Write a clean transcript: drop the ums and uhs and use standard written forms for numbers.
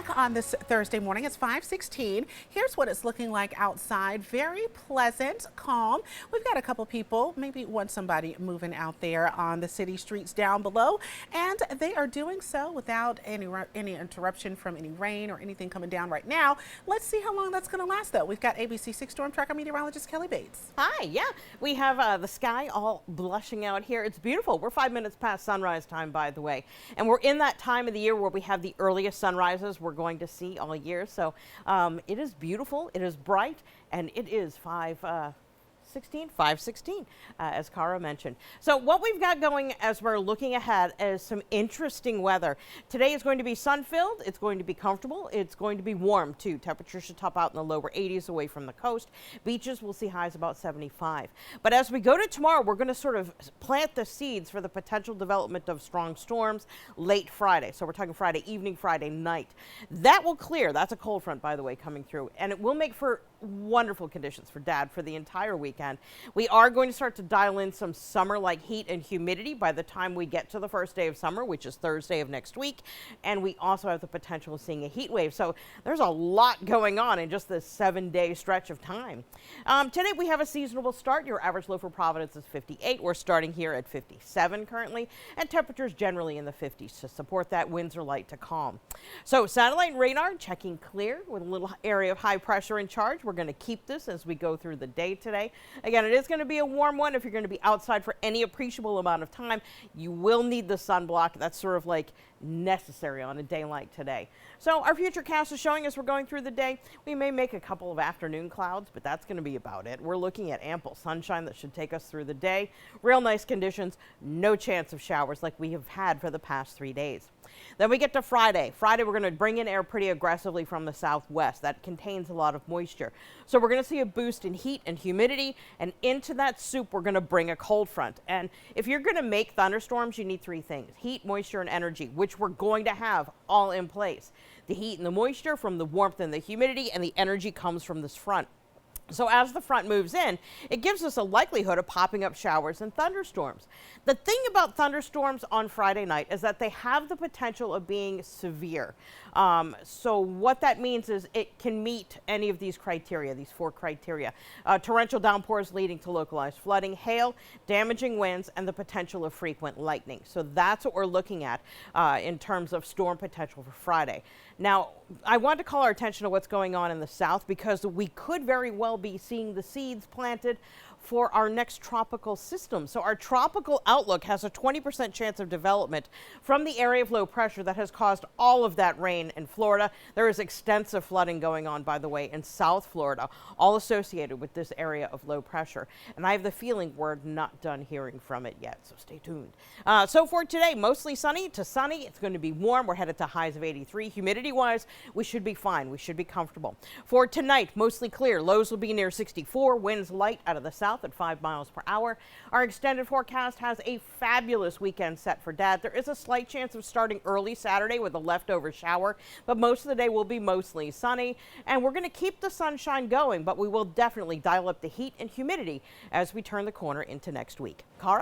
back on this Thursday morning. It's 5:16. Here's what it's looking like outside. Very pleasant, calm. We've got a couple people, maybe somebody moving out there on the city streets down below, and they are doing so without any interruption from any rain or anything coming down right now. Let's see how long that's going to last, though. We've got ABC 6 Storm Tracker meteorologist Kelly Bates. Hi, yeah, we have the sky all blushing out here. It's beautiful. We're 5 minutes past sunrise time, by the way, and we're in that time of the year where we have the earliest sunrises we're going to see all year. So it is beautiful, it is bright, and it is 5:16, as Cara mentioned. So what we've got going as we're looking ahead is some interesting weather. Today is going to be sun-filled, it's going to be comfortable, it's going to be warm too. Temperatures should top out in the lower 80s away from the coast. Beaches will see highs about 75. But as we go to tomorrow, we're going to sort of plant the seeds for the potential development of strong storms late Friday. So we're talking Friday evening, Friday night. That will clear. That's a cold front, by the way, coming through, and it will make for wonderful conditions for Dad for the entire weekend. We are going to start to dial in some summer-like heat and humidity by the time we get to the first day of summer, which is Thursday of next week. And we also have the potential of seeing a heat wave. So there's a lot going on in just this 7-day stretch of time. Today we have a seasonable start. Your average low for Providence is 58. We're starting here at 57 currently, and temperatures generally in the 50s to support that. Winds are light to calm. So satellite radar checking clear with a little area of high pressure in charge. We're going to keep this as we go through the day today. Again, it is going to be a warm one. If you're going to be outside for any appreciable amount of time, you will need the sunblock. That's sort of like necessary on a day like today. So our futurecast is showing us we're going through the day. We may make a couple of afternoon clouds, but that's going to be about it. We're looking at ample sunshine that should take us through the day. Real nice conditions. No chance of showers like we have had for the past 3 days. Then we get to Friday. Friday, we're going to bring in air pretty aggressively from the southwest. That contains a lot of moisture. So we're going to see a boost in heat and humidity, and into that soup, we're going to bring a cold front. And if you're going to make thunderstorms, you need 3 things: heat, moisture, and energy, which we're going to have all in place. The heat and the moisture from the warmth and the humidity, and the energy comes from this front. So as the front moves in, it gives us a likelihood of popping up showers and thunderstorms. The thing about thunderstorms on Friday night is that they have the potential of being severe. So what that means is it can meet any of these criteria, these 4 criteria. Torrential downpours leading to localized flooding, hail, damaging winds, and the potential of frequent lightning. So that's what we're looking at in terms of storm potential for Friday. Now, I want to call our attention to what's going on in the south, because we could very well be seeing the seeds planted for our next tropical system. So our tropical outlook has a 20% chance of development from the area of low pressure that has caused all of that rain in Florida. There is extensive flooding going on, by the way, in South Florida, all associated with this area of low pressure. And I have the feeling we're not done hearing from it yet, so stay tuned. So for today, mostly sunny to sunny. It's going to be warm. We're headed to highs of 83. Humidity-wise, we should be fine. We should be comfortable. For tonight, mostly clear. Lows will be near 64. Winds light out of the south at 5 miles per hour. Our extended forecast has a fabulous weekend set for Dad. There is a slight chance of starting early Saturday with a leftover shower, but most of the day will be mostly sunny, and we're going to keep the sunshine going, but we will definitely dial up the heat and humidity as we turn the corner into next week. Cara?